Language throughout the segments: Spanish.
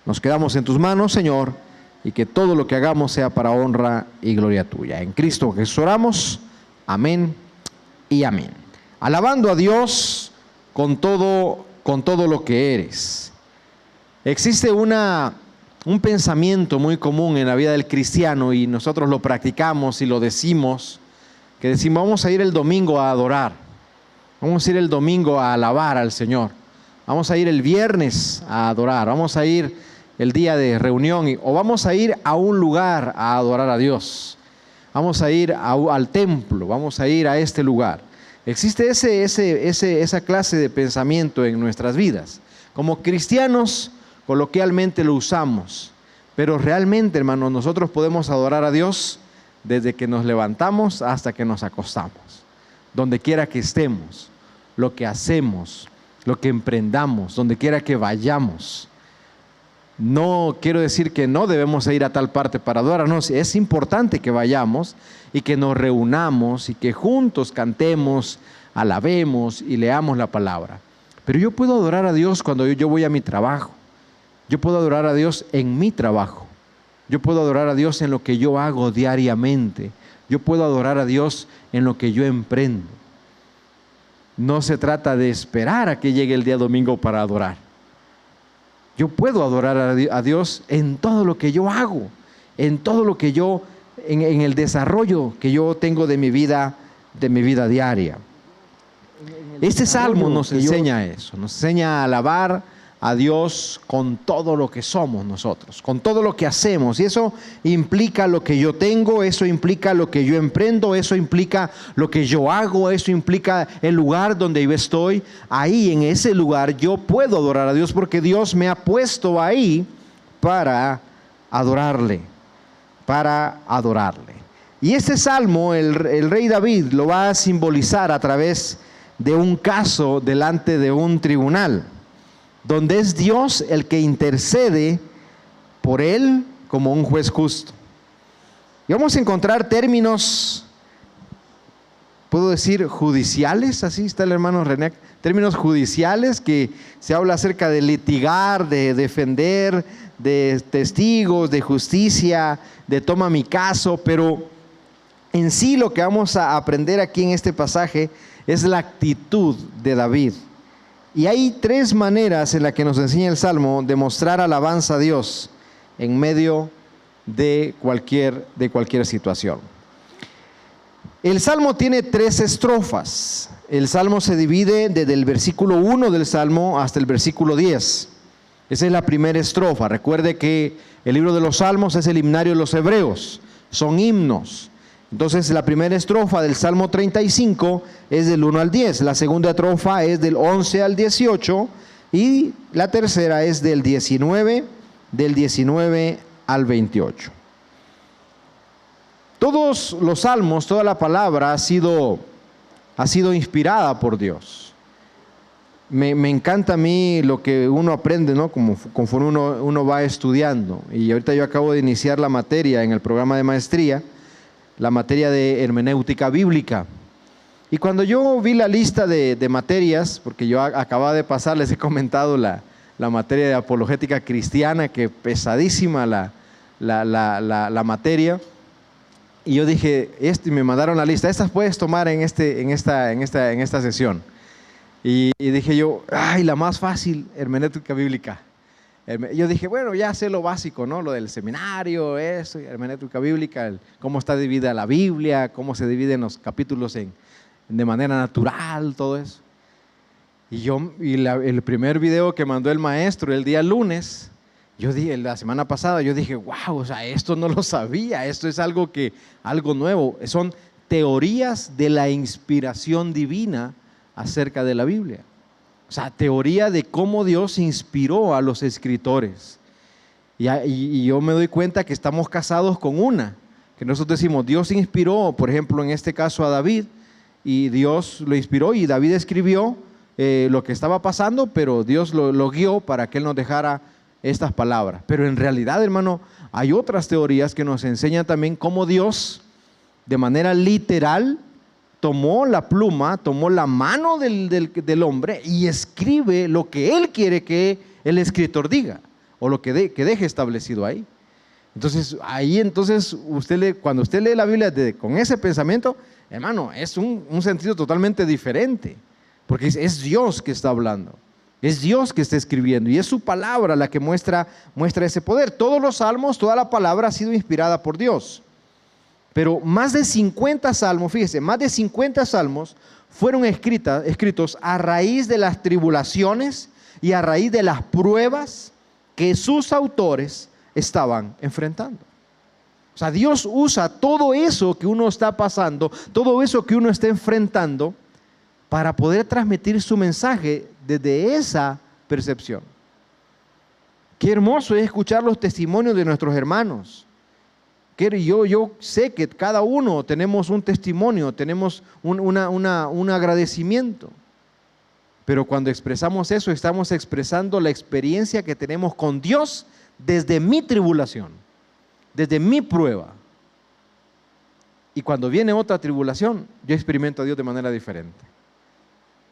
Nos quedamos en tus manos, Señor, y que todo lo que hagamos sea para honra y gloria tuya. En Cristo Jesús oramos. Amén y amén. Alabando a Dios con todo lo que eres. Existe un pensamiento muy común en la vida del cristiano, y nosotros lo practicamos y lo decimos, que decimos: vamos a ir el domingo a adorar, vamos a ir el domingo a alabar al Señor, vamos a ir el viernes a adorar, vamos a ir el día de reunión, o vamos a ir a un lugar a adorar a Dios, vamos a ir al templo, vamos a ir a este lugar. Existe esa clase de pensamiento en nuestras vidas. Como cristianos coloquialmente lo usamos, pero realmente, hermanos, nosotros podemos adorar a Dios desde que nos levantamos hasta que nos acostamos, donde quiera que estemos, lo que hacemos, lo que emprendamos, donde quiera que vayamos. No quiero decir que no debemos ir a tal parte para adorarnos. Es importante que vayamos y que nos reunamos y que juntos cantemos, alabemos y leamos la palabra. Pero yo puedo adorar a Dios cuando yo voy a mi trabajo. Yo puedo adorar a Dios en mi trabajo. Yo puedo adorar a Dios en lo que yo hago diariamente. Yo puedo adorar a Dios en lo que yo emprendo. No se trata de esperar a que llegue el día domingo para adorar. Yo puedo adorar a Dios en todo lo que yo hago, en todo lo que en el desarrollo que yo tengo de mi vida diaria. Este salmo nos enseña eso, nos enseña a alabar a Dios con todo lo que somos nosotros, con todo lo que hacemos, y eso implica lo que yo tengo, eso implica lo que yo emprendo, eso implica lo que yo hago, eso implica el lugar donde yo estoy. Ahí, en ese lugar, yo puedo adorar a Dios porque Dios me ha puesto ahí para adorarle, Y este salmo, el rey David lo va a simbolizar a través de un caso delante de un tribunal, donde es Dios el que intercede por él como un juez justo. Y vamos a encontrar términos, puedo decir judiciales, así está el hermano René, términos judiciales que se habla acerca de litigar, de defender, de testigos, de justicia, de toma mi caso, pero en sí lo que vamos a aprender aquí en este pasaje es la actitud de David. Y hay tres maneras en las que nos enseña el Salmo de mostrar alabanza a Dios en medio de cualquier situación. El Salmo tiene 3 estrofas. El Salmo se divide desde el versículo 1 del Salmo hasta el versículo 10. Esa es la primera estrofa. Recuerde que el libro de los Salmos es el himnario de los hebreos. Son himnos. Entonces la primera estrofa del Salmo 35 es del 1 al 10, la segunda estrofa es del 11 al 18 y la tercera es del 19 al 28. Todos los salmos, toda la palabra ha sido inspirada por Dios. Me encanta a mí lo que uno aprende, ¿no? Conforme uno va estudiando. Y ahorita yo acabo de iniciar la materia en el programa de maestría, la materia de hermenéutica bíblica. Y cuando yo vi la lista de materias, porque yo acababa de pasar, les he comentado la materia de apologética cristiana, que pesadísima la materia, y yo dije, y me mandaron la lista, estas puedes tomar en esta sesión. Y dije yo, la más fácil, hermenéutica bíblica. Yo dije, bueno, ya sé lo básico, ¿no? Lo del seminario, eso, hermenéutica bíblica, cómo está dividida la Biblia, cómo se dividen los capítulos de manera natural, todo eso. Y el primer video que mandó el maestro el día lunes, la semana pasada, yo dije, wow, o sea, esto no lo sabía, esto es algo nuevo. Son teorías de la inspiración divina acerca de la Biblia. O sea, teoría de cómo Dios inspiró a los escritores. Y yo me doy cuenta que estamos casados con que nosotros decimos, Dios inspiró, por ejemplo, en este caso a David, y Dios lo inspiró y David escribió lo que estaba pasando, pero Dios lo guió para que él nos dejara estas palabras. Pero en realidad, hermano, hay otras teorías que nos enseñan también cómo Dios, de manera literal, tomó la pluma, tomó la mano del hombre y escribe lo que él quiere que el escritor diga, o lo que deje establecido ahí. Entonces, cuando usted lee la Biblia con ese pensamiento, hermano, es un sentido totalmente diferente, porque es Dios que está hablando, es Dios que está escribiendo y es su palabra la que muestra ese poder. Todos los salmos, toda la palabra ha sido inspirada por Dios, pero más de 50 salmos, fíjese, más de 50 salmos fueron escritos a raíz de las tribulaciones y a raíz de las pruebas que sus autores estaban enfrentando. O sea, Dios usa todo eso que uno está pasando, todo eso que uno está enfrentando, para poder transmitir su mensaje desde esa percepción. Qué hermoso es escuchar los testimonios de nuestros hermanos. Yo sé que cada uno tenemos un testimonio, tenemos un agradecimiento. Pero cuando expresamos eso, estamos expresando la experiencia que tenemos con Dios desde mi tribulación, desde mi prueba. Y cuando viene otra tribulación, yo experimento a Dios de manera diferente.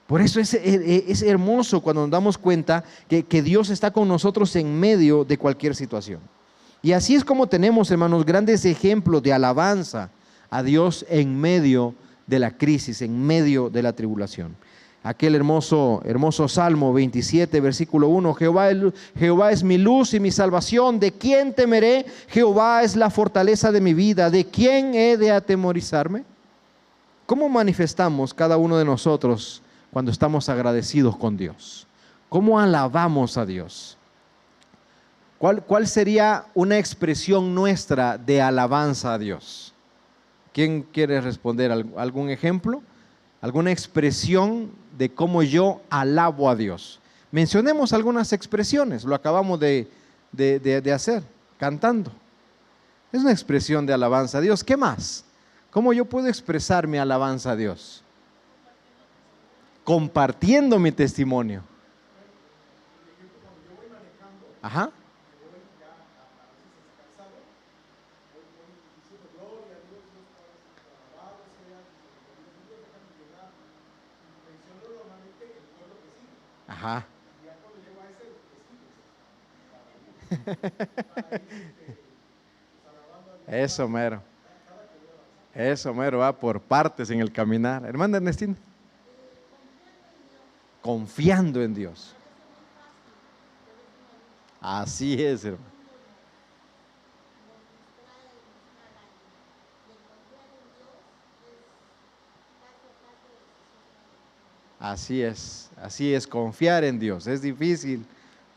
Por eso es hermoso cuando nos damos cuenta que Dios está con nosotros en medio de cualquier situación. Y así es como tenemos, hermanos, grandes ejemplos de alabanza a Dios en medio de la crisis, en medio de la tribulación. Aquel hermoso Salmo 27, versículo 1, Jehová es mi luz y mi salvación, ¿de quién temeré? Jehová es la fortaleza de mi vida, ¿de quién he de atemorizarme? ¿Cómo manifestamos cada uno de nosotros cuando estamos agradecidos con Dios? ¿Cómo alabamos a Dios? ¿Cuál sería una expresión nuestra de alabanza a Dios? ¿Quién quiere responder? ¿Algún ejemplo? ¿Alguna expresión de cómo yo alabo a Dios? Mencionemos algunas expresiones, lo acabamos de hacer, cantando. Es una expresión de alabanza a Dios. ¿Qué más? ¿Cómo yo puedo expresar mi alabanza a Dios? Compartiendo mi testimonio. Ajá. Ajá. Eso mero. Eso mero, va por partes en el caminar. Hermana Ernestina. Confiando en Dios. Así es, hermano. Así es, confiar en Dios. Es difícil,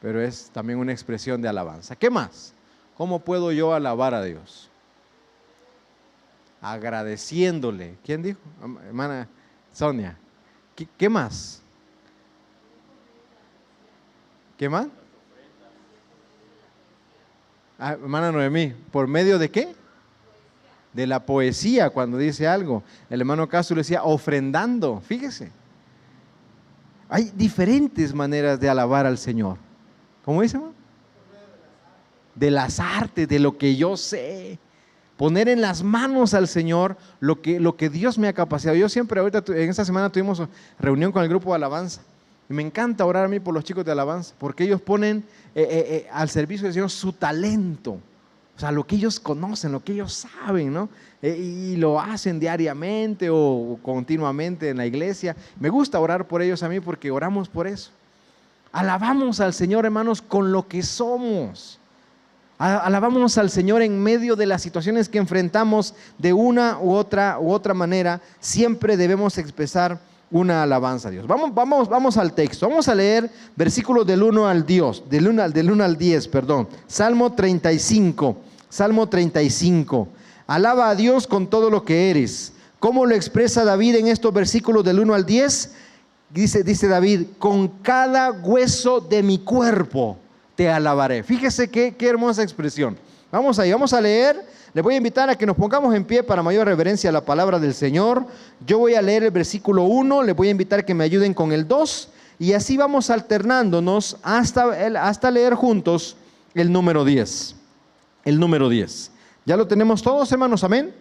pero es también una expresión de alabanza. ¿Qué más? ¿Cómo puedo yo alabar a Dios? Agradeciéndole. ¿Quién dijo? Hermana Sonia. ¿Qué más? ¿Qué más? Hermana Noemí, ¿por medio de qué? De la poesía, cuando dice algo. El hermano Castro le decía ofrendando, fíjese. Hay diferentes maneras de alabar al Señor. ¿Cómo dice, hermano? De las artes, de lo que yo sé. Poner en las manos al Señor lo que Dios me ha capacitado. Yo siempre, ahorita en esta semana tuvimos reunión con el grupo de alabanza. Y me encanta orar a mí por los chicos de alabanza, porque ellos ponen al servicio del Señor su talento. O sea, lo que ellos conocen, lo que ellos saben, ¿no? Y lo hacen diariamente o continuamente en la iglesia. Me gusta orar por ellos a mí porque oramos por eso. Alabamos al Señor, hermanos, con lo que somos. Alabamos al Señor en medio de las situaciones que enfrentamos de una u otra manera. Siempre debemos expresar una alabanza a Dios. Vamos al texto. Vamos a leer versículos del 1 al 10. Salmo 35. Salmo 35. Alaba a Dios con todo lo que eres. ¿Cómo lo expresa David en estos versículos del 1 al 10? Dice David, con cada hueso de mi cuerpo te alabaré. Fíjese qué hermosa expresión. Vamos ahí, vamos a leer. Les voy a invitar a que nos pongamos en pie para mayor reverencia a la palabra del Señor. Yo voy a leer el versículo 1, les voy a invitar a que me ayuden con el 2 y así vamos alternándonos hasta leer juntos el número 10. El número 10. ¿Ya lo tenemos todos, hermanos? ¿Amén?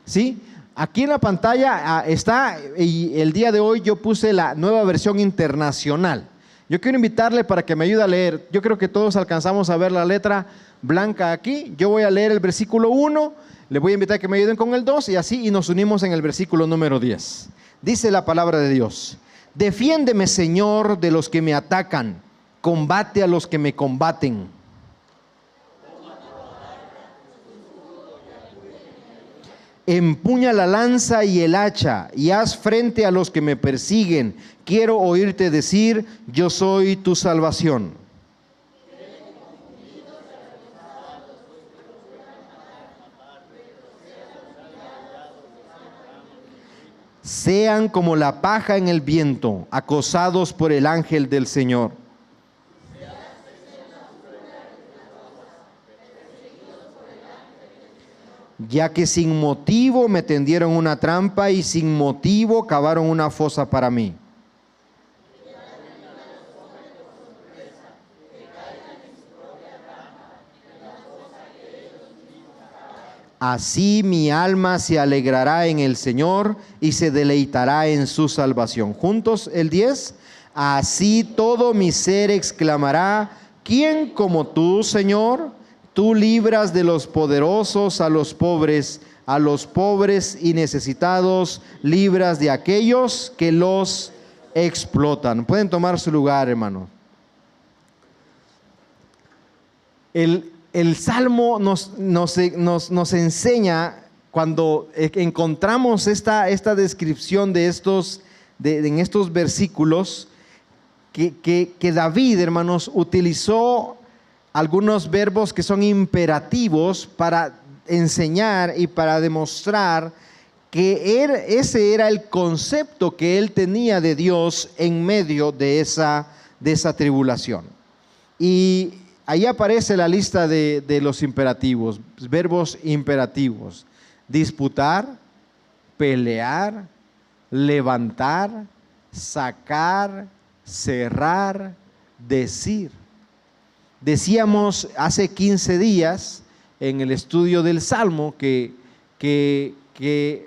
¿Sí? Aquí en la pantalla está, y el día de hoy yo puse la nueva versión internacional. Yo quiero invitarle para que me ayude a leer. Yo creo que todos alcanzamos a ver la letra blanca aquí. Yo voy a leer el versículo 1, le voy a invitar a que me ayuden con el 2 y así, y nos unimos en el versículo número 10. Dice la palabra de Dios: defiéndeme, Señor, de los que me atacan, combate a los que me combaten. Empuña la lanza y el hacha y haz frente a los que me persiguen. Quiero oírte decir: yo soy tu salvación. Sean como la paja en el viento, acosados por el ángel del Señor. Ya que sin motivo me tendieron una trampa y sin motivo cavaron una fosa para mí. Así mi alma se alegrará en el Señor y se deleitará en su salvación. Juntos el 10. Así todo mi ser exclamará: ¿quién como tú, Señor? Tú libras de los poderosos a los pobres y necesitados libras de aquellos que los explotan. Pueden tomar su lugar, hermano. El Salmo nos enseña, cuando encontramos esta descripción en estos versículos, que David, hermanos, utilizó algunos verbos que son imperativos para enseñar y para demostrar que ese era el concepto que él tenía de Dios en medio de esa tribulación. Y ahí aparece la lista de los imperativos, verbos imperativos: disputar, pelear, levantar, sacar, cerrar, decir. Decíamos hace 15 días en el estudio del Salmo que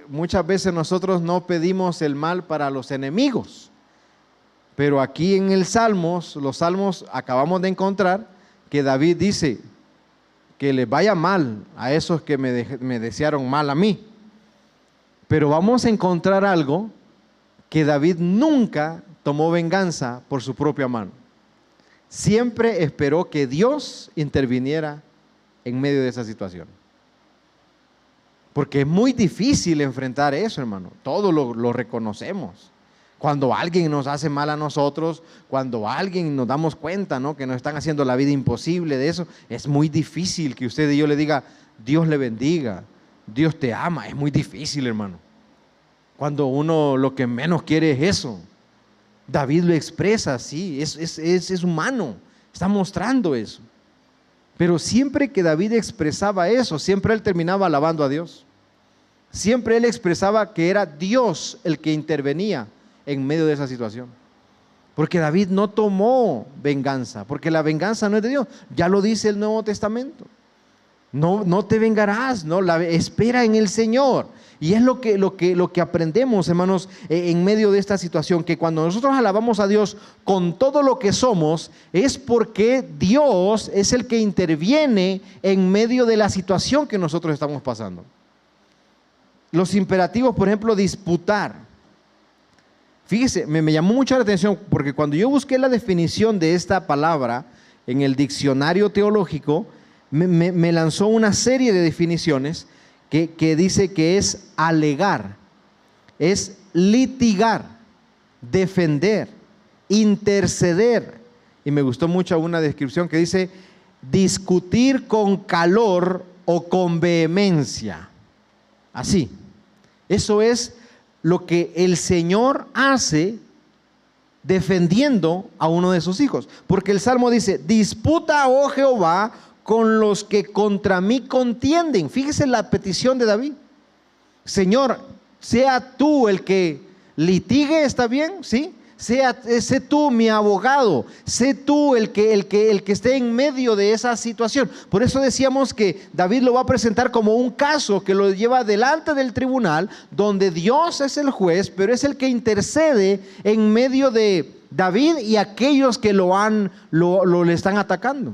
muchas veces nosotros no pedimos el mal para los enemigos, pero aquí en los Salmos acabamos de encontrar que David dice que les vaya mal a esos que me desearon mal a mí. Pero vamos a encontrar algo, que David nunca tomó venganza por su propia mano. Siempre esperó que Dios interviniera en medio de esa situación. Porque es muy difícil enfrentar eso, hermano. Todos lo reconocemos. Cuando alguien nos hace mal a nosotros, cuando alguien nos damos cuenta, ¿no?, que nos están haciendo la vida imposible de eso, es muy difícil que usted y yo le diga: Dios le bendiga, Dios te ama. Es muy difícil, hermano. Cuando uno lo que menos quiere es eso. David lo expresa así, es humano, está mostrando eso. Pero siempre que David expresaba eso, siempre él terminaba alabando a Dios. Siempre él expresaba que era Dios el que intervenía en medio de esa situación. Porque David no tomó venganza, porque la venganza no es de Dios. Ya lo dice el Nuevo Testamento. No te vengarás, no, espera en el Señor. Y es lo que aprendemos, hermanos, en medio de esta situación, que cuando nosotros alabamos a Dios con todo lo que somos, es porque Dios es el que interviene en medio de la situación que nosotros estamos pasando. Los imperativos, por ejemplo, disputar. Fíjese, me llamó mucho la atención, porque cuando yo busqué la definición de esta palabra en el diccionario teológico, me lanzó una serie de definiciones que dice que es alegar, es litigar, defender, interceder. Y me gustó mucho una descripción que dice: discutir con calor o con vehemencia. Así. Eso es lo que el Señor hace defendiendo a uno de sus hijos. Porque el Salmo dice: disputa, oh Jehová, con los que contra mí contienden. Fíjese la petición de David: Señor, sea tú el que litigue, ¿está bien? ¿Sí? Sé tú mi abogado, sé tú el que esté en medio de esa situación. Por eso decíamos que David lo va a presentar como un caso que lo lleva delante del tribunal, donde Dios es el juez, pero es el que intercede en medio de David y aquellos que le están atacando.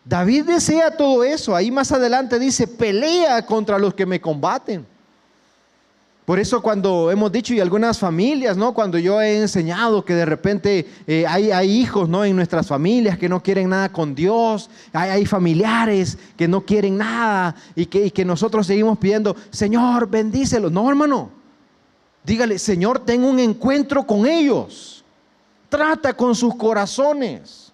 David desea todo eso. Ahí más adelante dice, pelea contra los que me combaten. Por eso cuando hemos dicho, y algunas familias, ¿no? Cuando yo he enseñado que de repente hay hijos, ¿no? En nuestras familias que no quieren nada con Dios, hay familiares que no quieren nada y que nosotros seguimos pidiendo, Señor, bendícelos. No, hermano, dígale, Señor, ten un encuentro con ellos. Trata con sus corazones.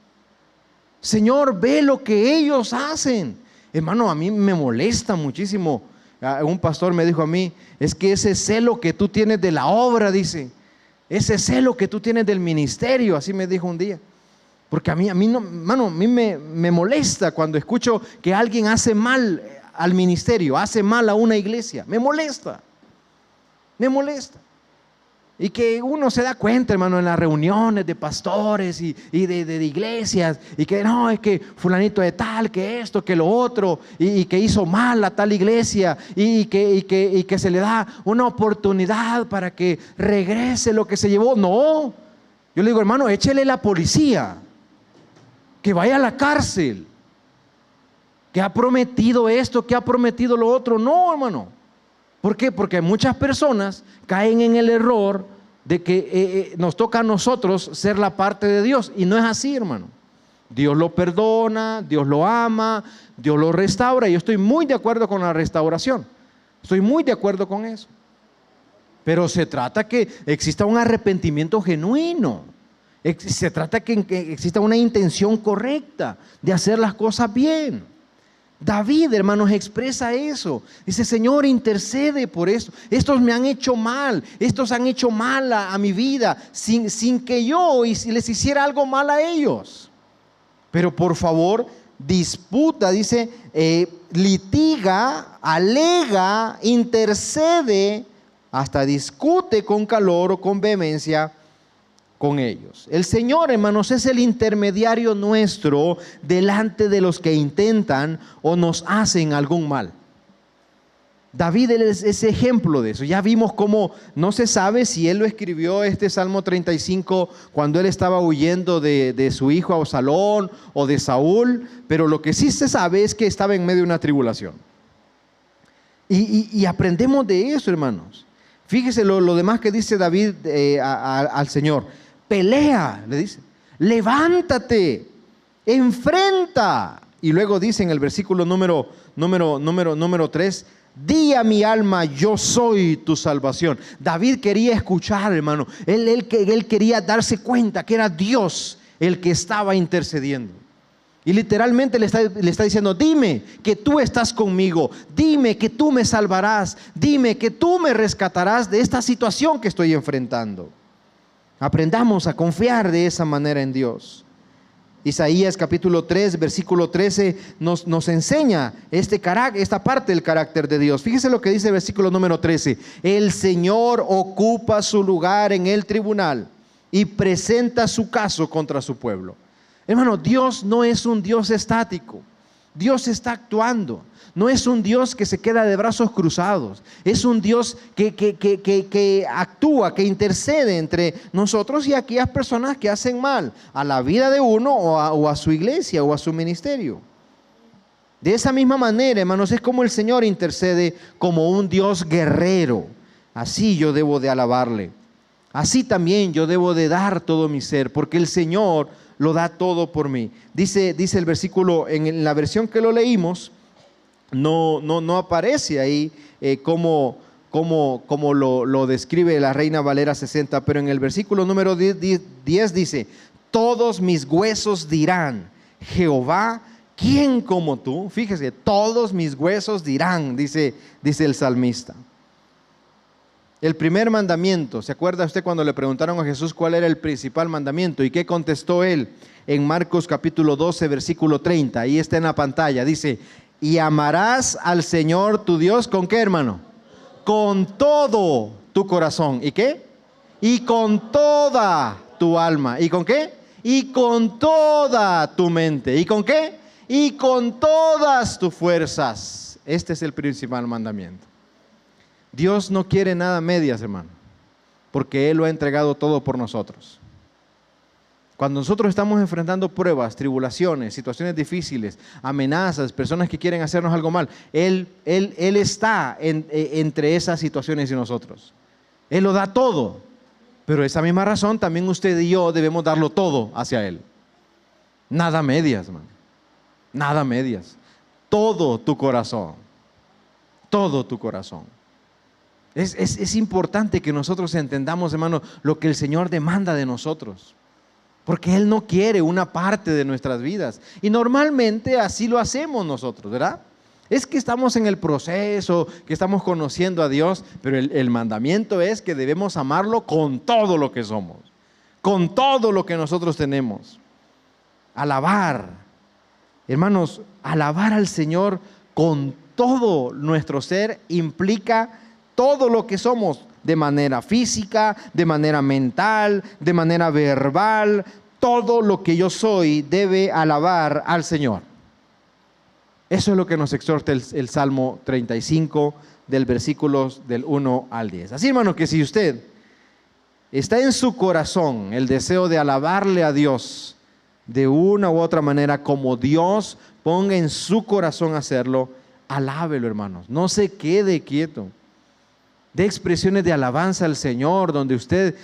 Señor, ve lo que ellos hacen. Hermano, a mí me molesta muchísimo. Un pastor me dijo a mí, es que ese celo que tú tienes de la obra, dice, ese celo que tú tienes del ministerio, así me dijo un día. Porque a mí no, hermano, a mí me molesta cuando escucho que alguien hace mal al ministerio, hace mal a una iglesia. Me molesta. Y que uno se da cuenta, hermano, en las reuniones de pastores y de iglesias, y que no, es que fulanito de tal, que esto, que lo otro, y que hizo mal a tal iglesia, y que se le da una oportunidad para que regrese lo que se llevó. No, yo le digo, hermano, échele la policía, que vaya a la cárcel, que ha prometido esto, que ha prometido lo otro. No, hermano. ¿Por qué? Porque muchas personas caen en el error de que nos toca a nosotros ser la parte de Dios, y no es así, hermano. Dios lo perdona, Dios lo ama, Dios lo restaura. Yo estoy muy de acuerdo con la restauración, estoy muy de acuerdo con eso, pero se trata que exista un arrepentimiento genuino, se trata que exista una intención correcta de hacer las cosas bien. David, hermanos, expresa eso. Dice, Señor, intercede por esto. Estos me han hecho mal. Estos han hecho mal a mi vida sin que yo les hiciera algo mal a ellos. Pero por favor, disputa, dice, litiga, alega, intercede, hasta discute con calor o con vehemencia con ellos. El Señor, hermanos, es el intermediario nuestro delante de los que intentan o nos hacen algún mal. David es ejemplo de eso. Ya vimos cómo no se sabe si él lo escribió, este Salmo 35, cuando él estaba huyendo de su hijo Absalón o de Saúl, pero lo que sí se sabe es que estaba en medio de una tribulación. Y aprendemos de eso, hermanos. Fíjese lo demás que dice David al Señor. Pelea, le dice, levántate, enfrenta. Y luego dice en el versículo número 3, di a mi alma, yo soy tu salvación. David quería escuchar, hermano. Él quería darse cuenta que era Dios el que estaba intercediendo. Y literalmente le está diciendo, dime que tú estás conmigo, dime que tú me salvarás, dime que tú me rescatarás de esta situación que estoy enfrentando. Aprendamos a confiar de esa manera en Dios. Isaías capítulo 3, versículo 13 nos enseña esta parte del carácter de Dios. Fíjese lo que dice el versículo número 13. El Señor ocupa su lugar en el tribunal y presenta su caso contra su pueblo. Hermano, Dios no es un Dios estático. Dios está actuando. No es un Dios que se queda de brazos cruzados. Es un Dios que actúa, que intercede entre nosotros y aquellas personas que hacen mal a la vida de uno o a su iglesia o a su ministerio. De esa misma manera, hermanos, es como el Señor intercede como un Dios guerrero. Así yo debo de alabarle. Así también yo debo de dar todo mi ser, porque el Señor lo da todo por mí. Dice el versículo, en la versión que lo leímos, no aparece ahí como lo describe la Reina Valera 60, pero en el versículo número 10 dice, todos mis huesos dirán, Jehová, ¿quién como tú? Fíjese, todos mis huesos dirán, dice el salmista. El primer mandamiento, ¿se acuerda usted cuando le preguntaron a Jesús cuál era el principal mandamiento? ¿Y qué contestó él? En Marcos capítulo 12, versículo 30, ahí está en la pantalla, dice, y amarás al Señor tu Dios, ¿con qué, hermano? Con todo tu corazón. ¿Y qué? Y con toda tu alma. ¿Y con qué? Y con toda tu mente. ¿Y con qué? Y con todas tus fuerzas. Este es el principal mandamiento. Dios no quiere nada a medias, hermano, porque Él lo ha entregado todo por nosotros. Cuando nosotros estamos enfrentando pruebas, tribulaciones, situaciones difíciles, amenazas, personas que quieren hacernos algo mal, Él está entre esas situaciones y nosotros. Él lo da todo, pero esa misma razón también usted y yo debemos darlo todo hacia Él. Nada a medias, man. Nada a medias. Todo tu corazón. Todo tu corazón. Es importante que nosotros entendamos, hermano, lo que el Señor demanda de nosotros. Porque Él no quiere una parte de nuestras vidas. Y normalmente así lo hacemos nosotros, ¿verdad? Es que estamos en el proceso, que estamos conociendo a Dios, pero el mandamiento es que debemos amarlo con todo lo que somos, con todo lo que nosotros tenemos. Alabar, hermanos, alabar al Señor con todo nuestro ser implica todo lo que somos, de manera física, de manera mental, de manera verbal. Todo lo que yo soy debe alabar al Señor. Eso es lo que nos exhorta el Salmo 35 del versículos del 1 al 10. Así, hermano, que si usted está en su corazón el deseo de alabarle a Dios de una u otra manera, como Dios ponga en su corazón hacerlo, alábelo, hermanos. No se quede quieto. Dé expresiones de alabanza al Señor donde usted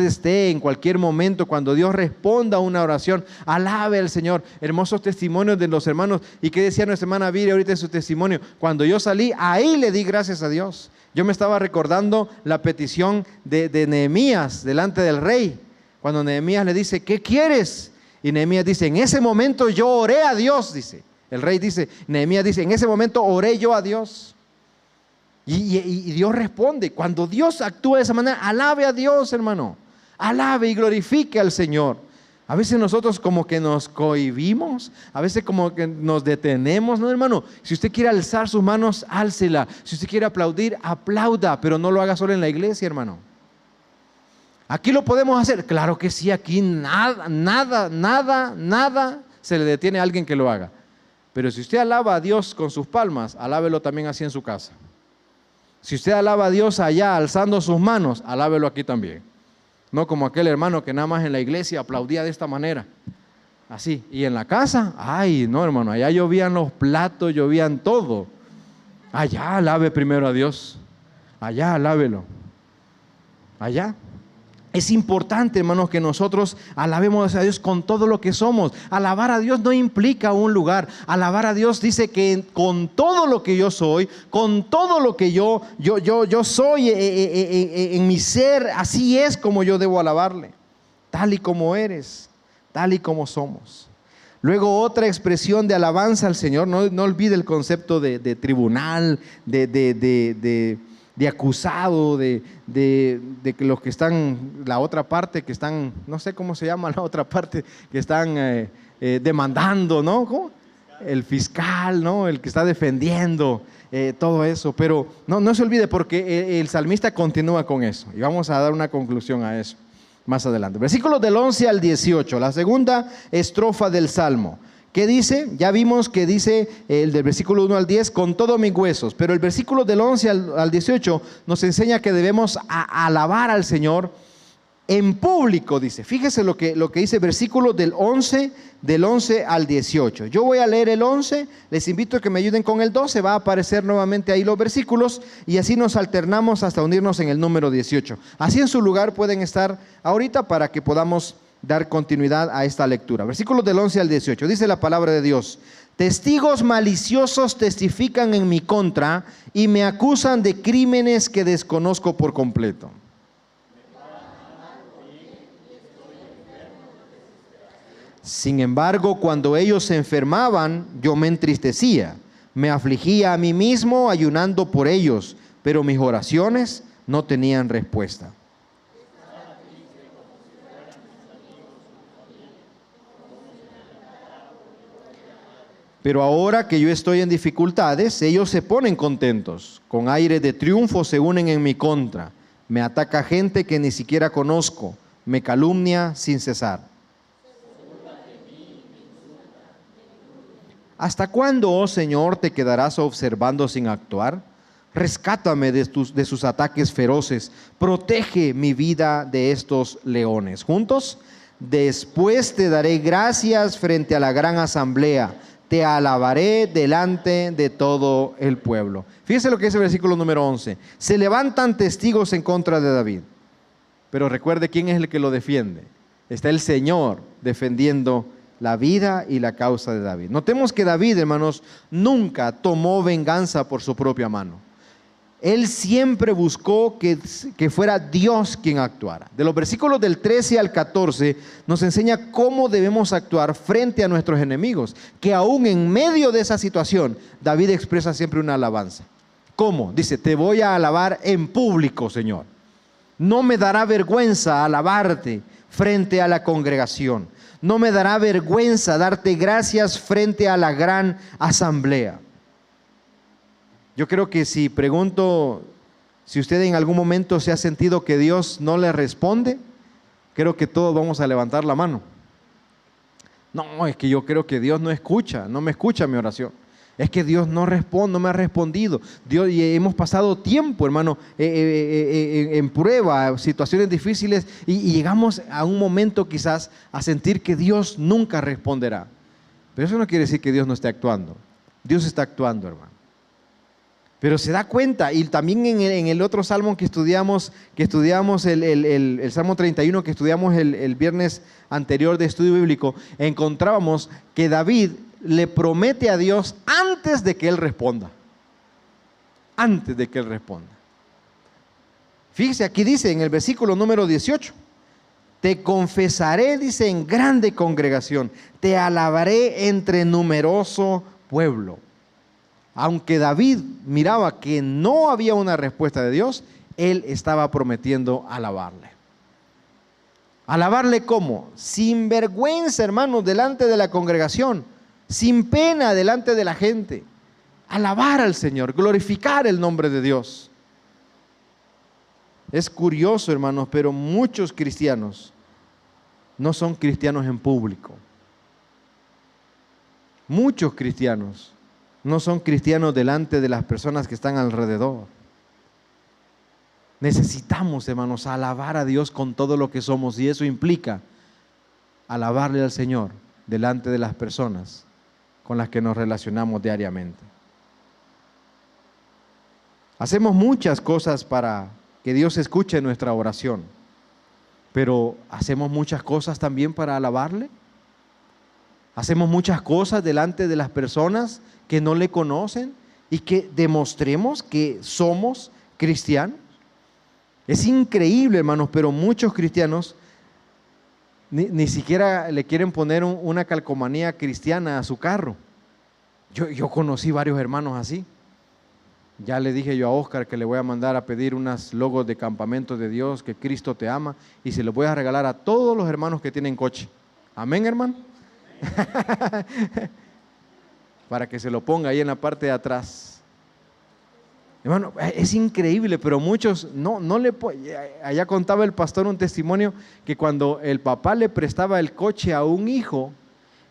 esté, en cualquier momento, cuando Dios responda a una oración, alabe al Señor. Hermosos testimonios de los hermanos. ¿Y qué decía nuestra hermana Viri ahorita en su testimonio? Cuando yo salí, ahí le di gracias a Dios. Yo me estaba recordando la petición de Nehemías delante del rey. Cuando Nehemías le dice, ¿qué quieres? Y Nehemías dice, en ese momento yo oré a Dios, dice. El rey dice, Nehemías dice, en ese momento oré yo a Dios. Y Dios responde. Cuando Dios actúa de esa manera, alabe a Dios, hermano. Alabe y glorifique al Señor. A veces nosotros como que nos cohibimos, a veces como que nos detenemos, ¿no, hermano? Si usted quiere alzar sus manos, álcela. Si usted quiere aplaudir, aplauda, pero no lo haga solo en la iglesia, hermano. ¿Aquí lo podemos hacer? Claro que sí, aquí nada se le detiene a alguien que lo haga. Pero si usted alaba a Dios con sus palmas, alábelo también así en su casa. Si usted alaba a Dios allá alzando sus manos, alábelo aquí también. No como aquel hermano que nada más en la iglesia aplaudía de esta manera. Así. Y en la casa, ay, no, hermano, allá llovían los platos, llovían todo. Allá alabe primero a Dios. Allá alábelo. Allá. Es importante, hermanos, que nosotros alabemos a Dios con todo lo que somos. Alabar a Dios no implica un lugar. Alabar a Dios dice que con todo lo que yo soy, con todo lo que yo soy en mi ser, así es como yo debo alabarle. Tal y como eres, tal y como somos. Luego otra expresión de alabanza al Señor, no olvide el concepto de tribunal, de acusado, de que los que están, la otra parte que están, no sé cómo se llama la otra parte, que están demandando, ¿no? ¿Cómo? El fiscal, ¿no? El que está defendiendo, todo eso. Pero no se olvide, porque el salmista continúa con eso. Y vamos a dar una conclusión a eso más adelante. Versículos del 11 al 18, la segunda estrofa del Salmo. ¿Qué dice? Ya vimos que dice el del versículo 1 al 10, con todos mis huesos. Pero el versículo del 11 al 18 nos enseña que debemos alabar al Señor en público, dice. Fíjese lo que dice el versículo del 11 al 18. Yo voy a leer el 11, les invito a que me ayuden con el 12, va a aparecer nuevamente ahí los versículos y así nos alternamos hasta unirnos en el número 18. Así en su lugar pueden estar ahorita para que podamos dar continuidad a esta lectura. Versículos del 11 al 18, dice la palabra de Dios: testigos maliciosos testifican en mi contra y me acusan de crímenes que desconozco por completo. Sin embargo, cuando ellos se enfermaban, yo me entristecía, me afligía a mí mismo ayunando por ellos, pero mis oraciones no tenían respuesta. Pero ahora que yo estoy en dificultades, ellos se ponen contentos, con aire de triunfo se unen en mi contra. Me ataca gente que ni siquiera conozco, me calumnia sin cesar. ¿Hasta cuándo, oh Señor, te quedarás observando sin actuar? Rescátame de sus ataques feroces, protege mi vida de estos leones. Juntos, Después te daré gracias frente a la gran asamblea. Te alabaré delante de todo el pueblo. Fíjese lo que dice el versículo número 11. Se levantan testigos en contra de David. Pero recuerde quién es el que lo defiende. Está el Señor defendiendo la vida y la causa de David. Notemos que David, hermanos, nunca tomó venganza por su propia mano. Él siempre buscó que fuera Dios quien actuara. De los versículos del 13 al 14 nos enseña cómo debemos actuar frente a nuestros enemigos, que aún en medio de esa situación, David expresa siempre una alabanza. ¿Cómo? Dice, te voy a alabar en público, Señor. No me dará vergüenza alabarte frente a la congregación. No me dará vergüenza darte gracias frente a la gran asamblea. Yo creo que si pregunto si usted en algún momento se ha sentido que Dios no le responde, creo que todos vamos a levantar la mano. No, es que yo creo que Dios no me escucha mi oración. Es que Dios no responde, no me ha respondido. Dios, y hemos pasado tiempo, hermano, en prueba, situaciones difíciles, y llegamos a un momento quizás a sentir que Dios nunca responderá. Pero eso no quiere decir que Dios no esté actuando. Dios está actuando, hermano. Pero se da cuenta, y también en el otro salmo que estudiamos el Salmo 31, que estudiamos el viernes anterior de estudio bíblico, encontrábamos que David le promete a Dios antes de que Él responda. Antes de que Él responda. Fíjese, aquí dice en el versículo número 18, te confesaré, dice, en grande congregación, te alabaré entre numeroso pueblo. Aunque David miraba que no había una respuesta de Dios, él estaba prometiendo alabarle. ¿Alabarle cómo? Sin vergüenza, hermanos, delante de la congregación, sin pena delante de la gente. Alabar al Señor, glorificar el nombre de Dios. Es curioso, hermanos, pero muchos cristianos no son cristianos en público. Muchos cristianos no son cristianos delante de las personas que están alrededor. Necesitamos, hermanos, alabar a Dios con todo lo que somos, y eso implica alabarle al Señor delante de las personas con las que nos relacionamos diariamente. Hacemos muchas cosas para que Dios escuche nuestra oración, pero ¿hacemos muchas cosas también para alabarle? ¿Hacemos muchas cosas delante de las personas que no le conocen y que demostremos que somos cristianos? Es increíble, hermanos, pero muchos cristianos ni siquiera le quieren poner una calcomanía cristiana a su carro. Yo conocí varios hermanos así. Ya le dije yo a Oscar que le voy a mandar a pedir unas logos de Campamento de Dios, que Cristo te ama, y se los voy a regalar a todos los hermanos que tienen coche. Amén, hermano. Para que se lo ponga ahí en la parte de atrás. Hermano, es increíble, pero muchos no le. Allá contaba el pastor un testimonio que cuando el papá le prestaba el coche a un hijo,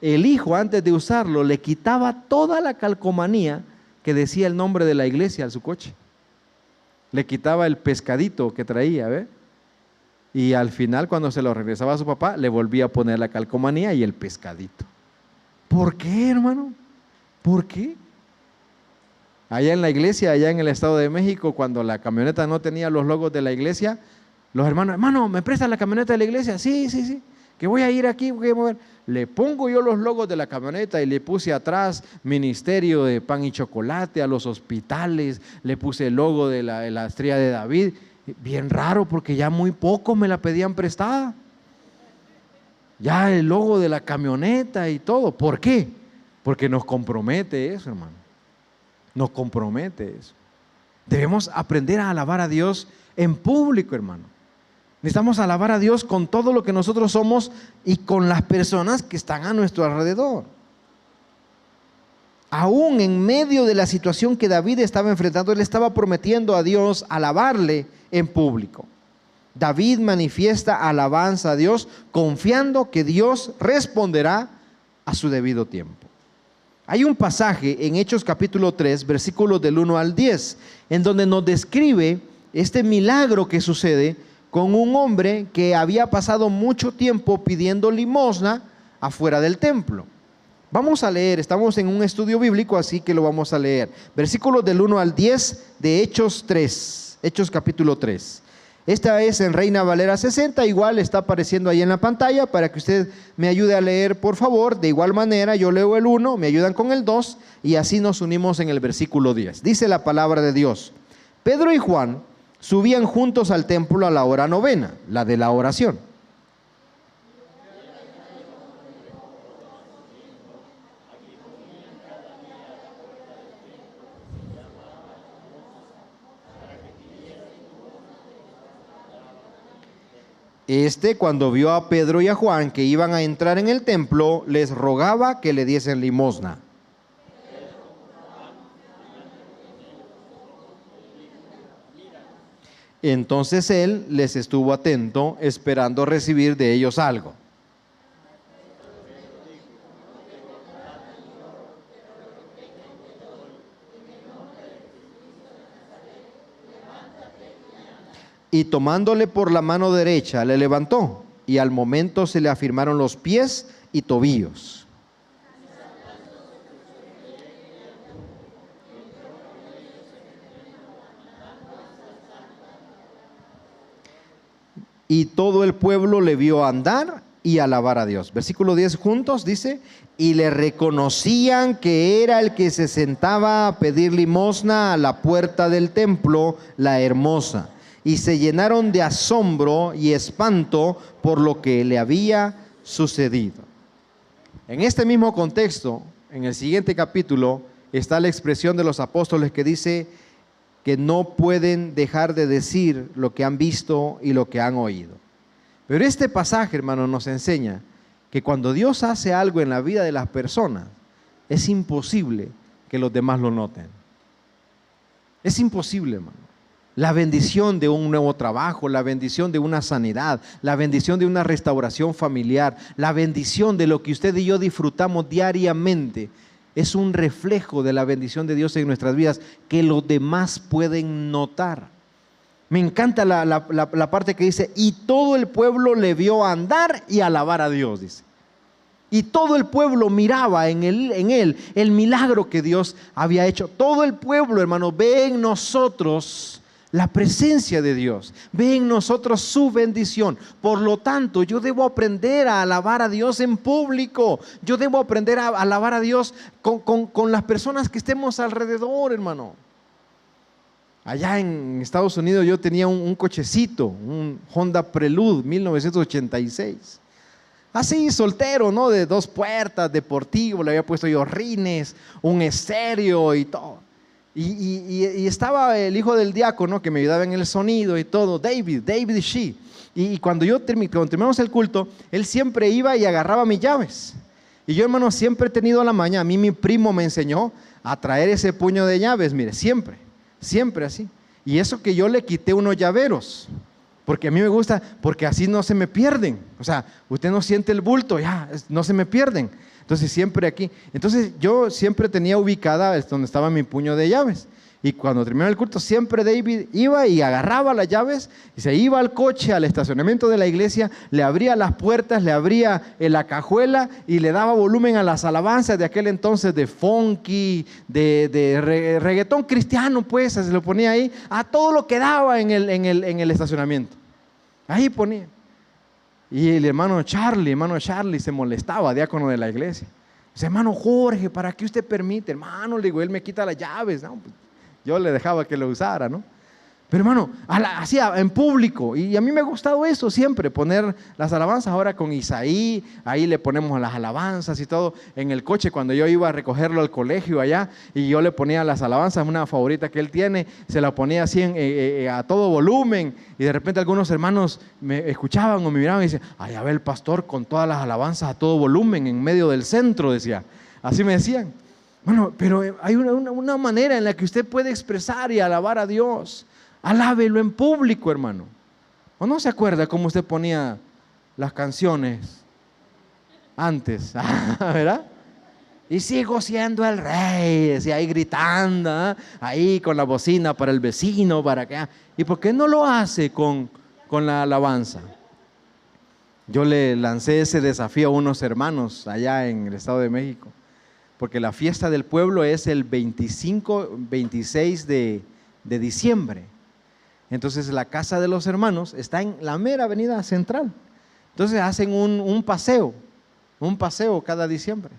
el hijo antes de usarlo le quitaba toda la calcomanía que decía el nombre de la iglesia a su coche. Le quitaba el pescadito que traía, ¿ve? Y al final, cuando se lo regresaba a su papá, le volvía a poner la calcomanía y el pescadito. ¿Por qué, hermano? ¿Por qué? Allá en la iglesia, allá en el Estado de México, cuando la camioneta no tenía los logos de la iglesia, los hermano, ¿me prestas la camioneta de la iglesia? Sí, que voy a ir aquí, voy a mover. Le pongo yo los logos de la camioneta y le puse atrás Ministerio de Pan y Chocolate, a los hospitales, le puse el logo de la Estrella de David. Bien raro, porque ya muy poco me la pedían prestada. Ya el logo de la camioneta y todo. ¿Por qué? Porque nos compromete eso, hermano. Nos compromete eso. Debemos aprender a alabar a Dios en público, hermano. Necesitamos alabar a Dios con todo lo que nosotros somos y con las personas que están a nuestro alrededor. Aún en medio de la situación que David estaba enfrentando, él estaba prometiendo a Dios alabarle en público. David manifiesta alabanza a Dios confiando que Dios responderá a su debido tiempo. Hay un pasaje en Hechos capítulo 3, versículos del 1 al 10, en donde nos describe este milagro que sucede con un hombre que había pasado mucho tiempo pidiendo limosna afuera del templo. Vamos a leer, estamos en un estudio bíblico, así que lo vamos a leer. Versículos del 1 al 10 de Hechos 3, Hechos capítulo 3. Esta es en Reina Valera 60, igual está apareciendo ahí en la pantalla para que usted me ayude a leer, por favor. De igual manera, yo leo el 1, me ayudan con el 2 y así nos unimos en el versículo 10. Dice la palabra de Dios: Pedro y Juan subían juntos al templo a la hora novena, la de la oración. Cuando vio a Pedro y a Juan que iban a entrar en el templo, les rogaba que le diesen limosna. Entonces él les estuvo atento, esperando recibir de ellos algo. Y tomándole por la mano derecha, le levantó, y al momento se le afirmaron los pies y tobillos. Y todo el pueblo le vio andar y alabar a Dios. Versículo 10 juntos dice: y le reconocían que era el que se sentaba a pedir limosna a la puerta del templo, la hermosa. Y se llenaron de asombro y espanto por lo que le había sucedido. En este mismo contexto, en el siguiente capítulo, está la expresión de los apóstoles que dice que no pueden dejar de decir lo que han visto y lo que han oído. Pero este pasaje, hermano, nos enseña que cuando Dios hace algo en la vida de las personas, es imposible que los demás lo noten. Es imposible, hermano. La bendición de un nuevo trabajo, la bendición de una sanidad, la bendición de una restauración familiar, la bendición de lo que usted y yo disfrutamos diariamente, es un reflejo de la bendición de Dios en nuestras vidas que los demás pueden notar. Me encanta la parte que dice: y todo el pueblo le vio andar y alabar a Dios, dice. Y todo el pueblo miraba en él el milagro que Dios había hecho. Todo el pueblo, hermano, ve en nosotros la presencia de Dios, ve en nosotros su bendición. Por lo tanto, yo debo aprender a alabar a Dios en público. Yo debo aprender a alabar a Dios con las personas que estemos alrededor, hermano. Allá en Estados Unidos yo tenía un cochecito, un Honda Prelude 1986. Así, soltero, ¿no? De 2 puertas, deportivo, le había puesto yo rines, un estéreo y todo. Y estaba el hijo del diácono que me ayudaba en el sonido y todo, David Shee. Y cuando terminamos el culto, él siempre iba y agarraba mis llaves. Y yo, hermano, siempre he tenido la maña. A mí mi primo me enseñó a traer ese puño de llaves, mire, siempre así. Y eso que yo le quité unos llaveros, porque a mí me gusta, porque así no se me pierden. O sea, usted no siente el bulto, ya, no se me pierden. Entonces siempre aquí. Entonces yo siempre tenía ubicada donde estaba mi puño de llaves. Y cuando terminó el culto, siempre David iba y agarraba las llaves y se iba al coche, al estacionamiento de la iglesia, le abría las puertas, le abría la cajuela y le daba volumen a las alabanzas de aquel entonces, de funky, de reggaetón cristiano, pues, se lo ponía ahí, a todo lo que daba en el estacionamiento. Ahí ponía. Y el hermano Charlie se molestaba, diácono de la iglesia. Dice: hermano Jorge, ¿para qué usted permite? Hermano, le digo, él me quita las llaves. No, pues, yo le dejaba que lo usara, ¿no? Pero hermano, hacía en público. Y a mí me ha gustado eso siempre, poner las alabanzas. Ahora con Isaí, ahí le ponemos las alabanzas y todo. En el coche, cuando yo iba a recogerlo al colegio allá, y yo le ponía las alabanzas, una favorita que él tiene, se la ponía así a todo volumen. Y de repente algunos hermanos me escuchaban o me miraban y decían: ay, a ver el pastor con todas las alabanzas a todo volumen en medio del centro, decía. Así me decían. Bueno, pero hay una manera en la que usted puede expresar y alabar a Dios. Alábelo en público, hermano. ¿O no se acuerda cómo usted ponía las canciones antes? ¿Verdad? Y sigo siendo el rey, decía, ahí gritando, ahí con la bocina para el vecino, para acá. ¿Y por qué no lo hace con con la alabanza. Yo le lancé ese desafío a unos hermanos allá en el Estado de México, porque la fiesta del pueblo es el 26 de diciembre. Entonces la casa de los hermanos está en la mera avenida central. Entonces hacen un paseo cada diciembre.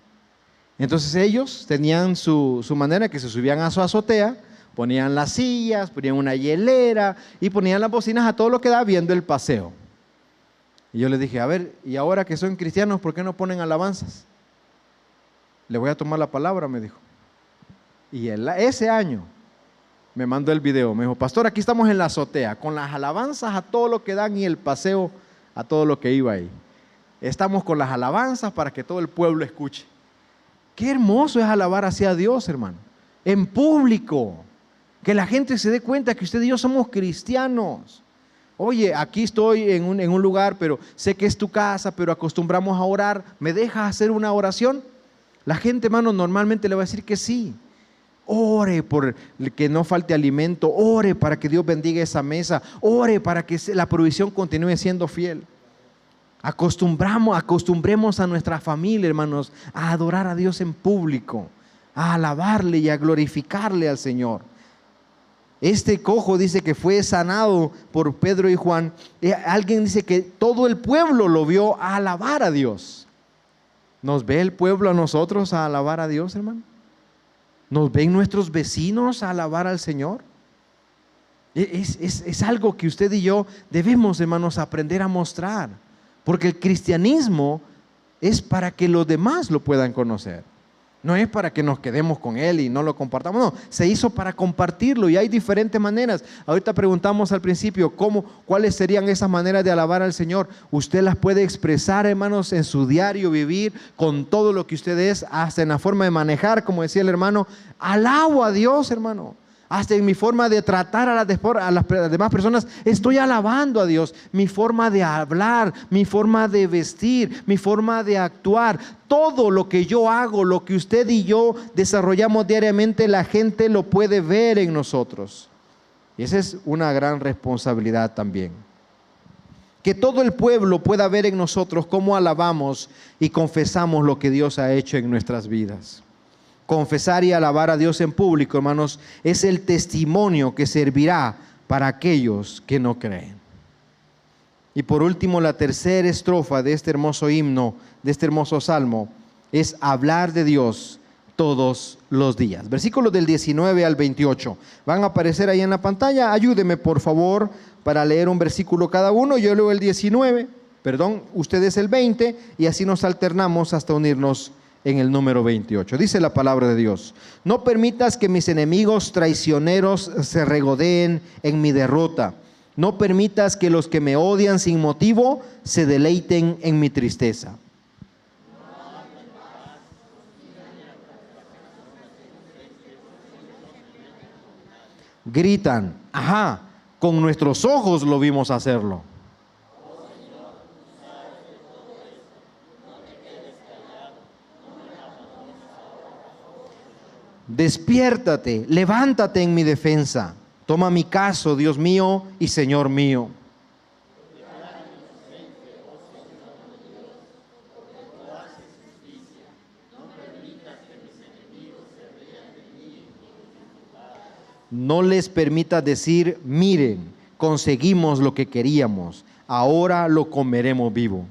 Entonces ellos tenían su manera, que se subían a su azotea, ponían las sillas, ponían una hielera y ponían las bocinas a todo lo que da viendo el paseo. Y yo les dije, a ver, y ahora que son cristianos, ¿por qué no ponen alabanzas? Le voy a tomar la palabra, me dijo. Y ese año me mandó el video, me dijo, pastor, aquí estamos en la azotea, con las alabanzas a todo lo que dan y el paseo a todo lo que iba ahí. Estamos con las alabanzas para que todo el pueblo escuche. Qué hermoso es alabar hacia Dios, hermano, en público, que la gente se dé cuenta que usted y yo somos cristianos. Oye, aquí estoy en un lugar, pero sé que es tu casa, pero acostumbramos a orar. ¿Me dejas hacer una oración? La gente, hermano, normalmente le va a decir que sí. Ore por que no falte alimento, ore para que Dios bendiga esa mesa, ore para que la provisión continúe siendo fiel. Acostumbremos a nuestra familia, hermanos, a adorar a Dios en público, a alabarle y a glorificarle al Señor. Este cojo dice que fue sanado por Pedro y Juan. Alguien dice que todo el pueblo lo vio a alabar a Dios. ¿Nos ve el pueblo a nosotros a alabar a Dios, hermano? ¿Nos ven nuestros vecinos a alabar al Señor? Es algo que usted y yo debemos, hermanos, aprender a mostrar. Porque el cristianismo es para que los demás lo puedan conocer. No es para que nos quedemos con él y no lo compartamos. No, se hizo para compartirlo y hay diferentes maneras. Ahorita preguntamos al principio cuáles serían esas maneras de alabar al Señor. Usted las puede expresar, hermanos, en su diario vivir, con todo lo que usted es, hasta en la forma de manejar, como decía el hermano. Alabo a Dios, hermano. Hasta en mi forma de tratar a las demás personas, estoy alabando a Dios. Mi forma de hablar, mi forma de vestir, mi forma de actuar. Todo lo que yo hago, lo que usted y yo desarrollamos diariamente, la gente lo puede ver en nosotros. Y esa es una gran responsabilidad también. Que todo el pueblo pueda ver en nosotros cómo alabamos y confesamos lo que Dios ha hecho en nuestras vidas. Confesar y alabar a Dios en público, hermanos, es el testimonio que servirá para aquellos que no creen. Y por último, la tercera estrofa de este hermoso himno, de este hermoso salmo, es hablar de Dios todos los días. Versículos del 19 al 28. Van a aparecer ahí en la pantalla. Ayúdeme, por favor, para leer un versículo cada uno. Yo leo el 19, ustedes el 20, y así nos alternamos hasta unirnos en el número 28. Dice la palabra de Dios: no permitas que mis enemigos traicioneros se regodeen en mi derrota. No permitas que los que me odian sin motivo se deleiten en mi tristeza. Gritan, con nuestros ojos lo vimos hacerlo. Despiértate, levántate en mi defensa. Toma mi caso, Dios mío y Señor mío. No les permitas decir, miren, conseguimos lo que queríamos, ahora lo comeremos vivo.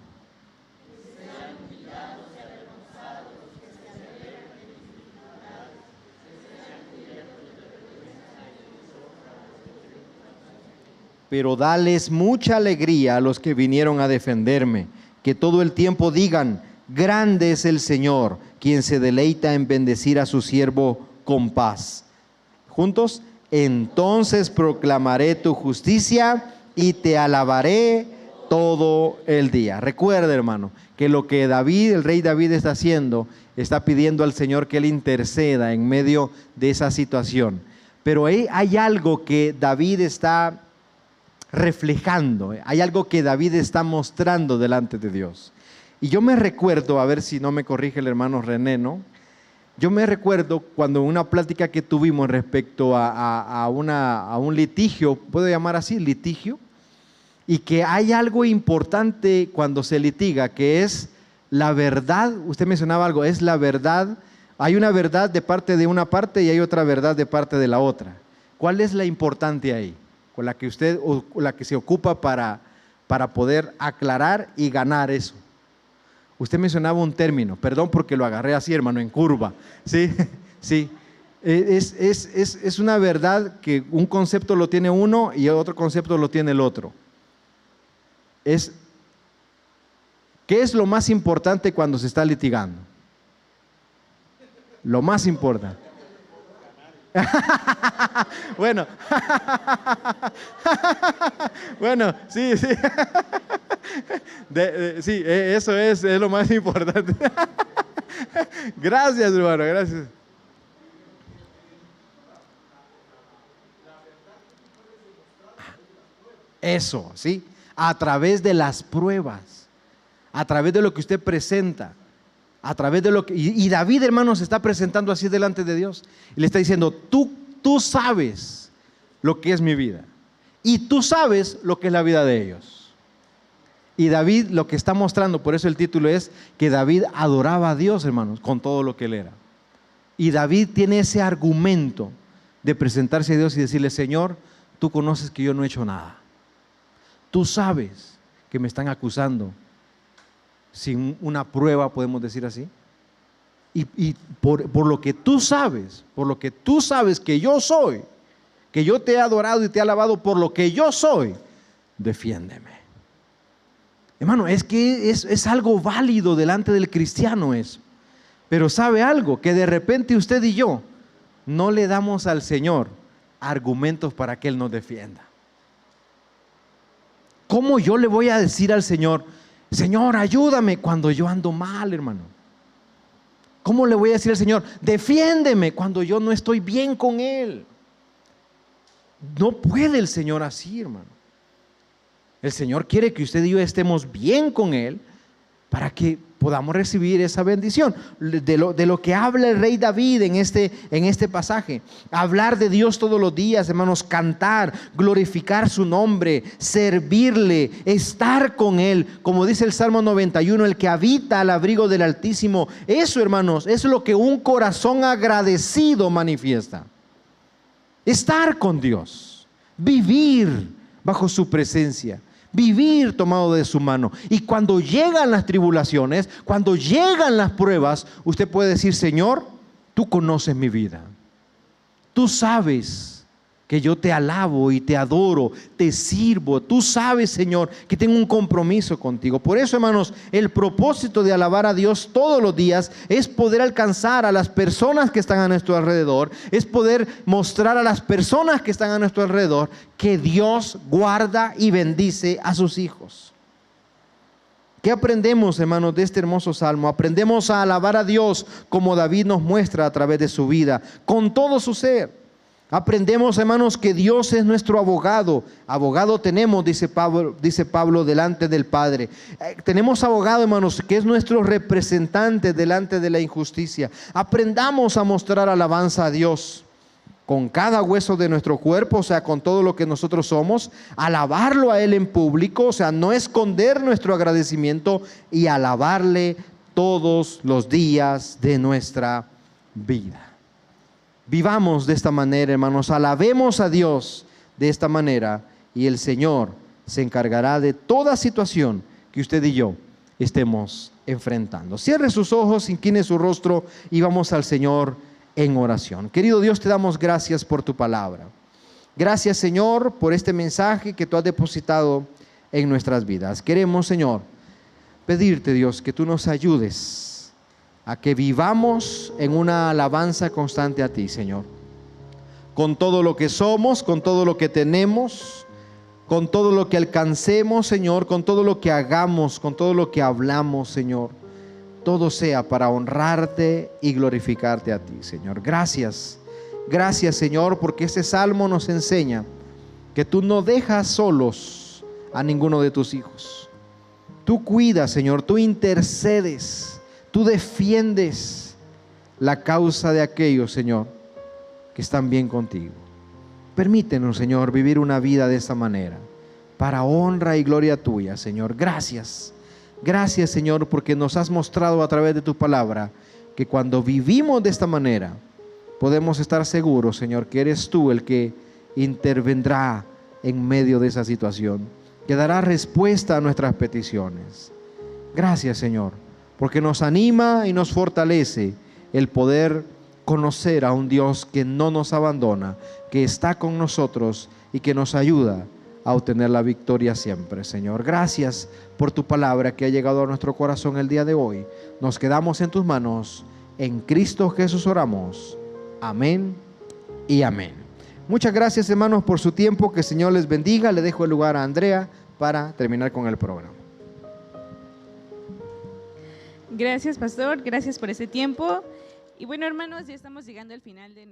Pero dales mucha alegría a los que vinieron a defenderme, que todo el tiempo digan, grande es el Señor, quien se deleita en bendecir a su siervo con paz. Juntos, entonces proclamaré tu justicia y te alabaré todo el día. Recuerda, hermano, que lo que el rey David está haciendo, está pidiendo al Señor que Él interceda en medio de esa situación. Pero hay algo que David está reflejando, hay algo que David está mostrando delante de Dios. Y yo me recuerdo, a ver si no me corrige el hermano René, ¿no? Yo me recuerdo cuando una plática que tuvimos respecto a un litigio, ¿puedo llamar así? Litigio. y que hay algo importante cuando se litiga, que es la verdad. Usted mencionaba algo, es la verdad. Hay una verdad de parte de una parte y hay otra verdad de parte de la otra. ¿Cuál es la importante ahí? Con la que usted, o la que se ocupa para poder aclarar y ganar eso. Usted mencionaba un término, perdón porque lo agarré así, hermano, en curva. Sí, sí. Es una verdad que un concepto lo tiene uno y otro concepto lo tiene el otro. ¿Qué es lo más importante cuando se está litigando? Lo más importante. Bueno, bueno, sí, sí. Sí, eso es lo más importante. Gracias, hermano, gracias. Eso, sí, a través de las pruebas, a través de lo que usted presenta. A través de lo que, y David, hermano, se está presentando así delante de Dios y le está diciendo, tú sabes lo que es mi vida y tú sabes lo que es la vida de ellos. Y David lo que está mostrando, por eso el título es que David adoraba a Dios, hermanos, con todo lo que él era. Y David tiene ese argumento de presentarse a Dios y decirle, Señor, tú conoces que yo no he hecho nada, tú sabes que me están acusando sin una prueba, podemos decir así. Y por lo que tú sabes que yo soy, que yo te he adorado y te he alabado por lo que yo soy, defiéndeme. Hermano, es que es algo válido delante del cristiano eso. Pero ¿sabe algo? Que de repente usted y yo no le damos al Señor argumentos para que Él nos defienda. ¿Cómo yo le voy a decir al Señor, Señor, ayúdame cuando yo ando mal, hermano? ¿Cómo le voy a decir al Señor, defiéndeme cuando yo no estoy bien con Él? No puede el Señor así, hermano. El Señor quiere que usted y yo estemos bien con Él para que podamos recibir esa bendición. De lo que habla el rey David en este pasaje. Hablar de Dios todos los días, hermanos, cantar, glorificar su nombre, servirle, estar con Él. Como dice el Salmo 91, el que habita al abrigo del Altísimo. Eso, hermanos, es lo que un corazón agradecido manifiesta. Estar con Dios, vivir bajo su presencia, vivir tomado de su mano. Y cuando llegan las tribulaciones, cuando llegan las pruebas, usted puede decir, Señor, tú conoces mi vida. Tú sabes que yo te alabo y te adoro, te sirvo. Tú sabes, Señor, que tengo un compromiso contigo. Por eso, hermanos, el propósito de alabar a Dios todos los días es poder alcanzar a las personas que están a nuestro alrededor, es poder mostrar a las personas que están a nuestro alrededor que Dios guarda y bendice a sus hijos. ¿Qué aprendemos, hermanos, de este hermoso salmo? Aprendemos a alabar a Dios como David nos muestra a través de su vida, con todo su ser. Aprendemos, hermanos, que Dios es nuestro abogado. Abogado tenemos, dice Pablo, delante del Padre. Tenemos abogado, hermanos, que es nuestro representante delante de la injusticia. Aprendamos a mostrar alabanza a Dios con cada hueso de nuestro cuerpo, o sea, con todo lo que nosotros somos, alabarlo a Él en público, o sea, no esconder nuestro agradecimiento y alabarle todos los días de nuestra vida. Vivamos de esta manera, hermanos, alabemos a Dios de esta manera y el Señor se encargará de toda situación que usted y yo estemos enfrentando. Cierre sus ojos, incline su rostro y vamos al Señor en oración. Querido Dios, te damos gracias por tu palabra. Gracias, Señor, por este mensaje que tú has depositado en nuestras vidas. Queremos, Señor, pedirte, Dios, que tú nos ayudes a que vivamos en una alabanza constante a ti, Señor. Con todo lo que somos, con todo lo que tenemos, con todo lo que alcancemos, Señor, con todo lo que hagamos, con todo lo que hablamos, Señor. Todo sea para honrarte y glorificarte a ti, Señor. Gracias. Gracias, Señor, porque este salmo nos enseña que tú no dejas solos a ninguno de tus hijos. Tú cuidas, Señor, tú intercedes. Tú defiendes la causa de aquellos, Señor, que están bien contigo. Permítenos, Señor, vivir una vida de esa manera. para honra y gloria tuya, Señor. Gracias. Gracias, Señor, porque nos has mostrado a través de tu palabra que cuando vivimos de esta manera, podemos estar seguros, Señor, que eres tú el que intervendrá en medio de esa situación, que dará respuesta a nuestras peticiones. Gracias, Señor, porque nos anima y nos fortalece el poder conocer a un Dios que no nos abandona, que está con nosotros y que nos ayuda a obtener la victoria siempre, Señor. Gracias por tu palabra que ha llegado a nuestro corazón el día de hoy. Nos quedamos en tus manos. En Cristo Jesús oramos. Amén y amén. Muchas gracias, hermanos, por su tiempo. Que el Señor les bendiga. Le dejo el lugar a Andrea para terminar con el programa. Gracias, pastor. Gracias por ese tiempo. Y bueno, hermanos, ya estamos llegando al final de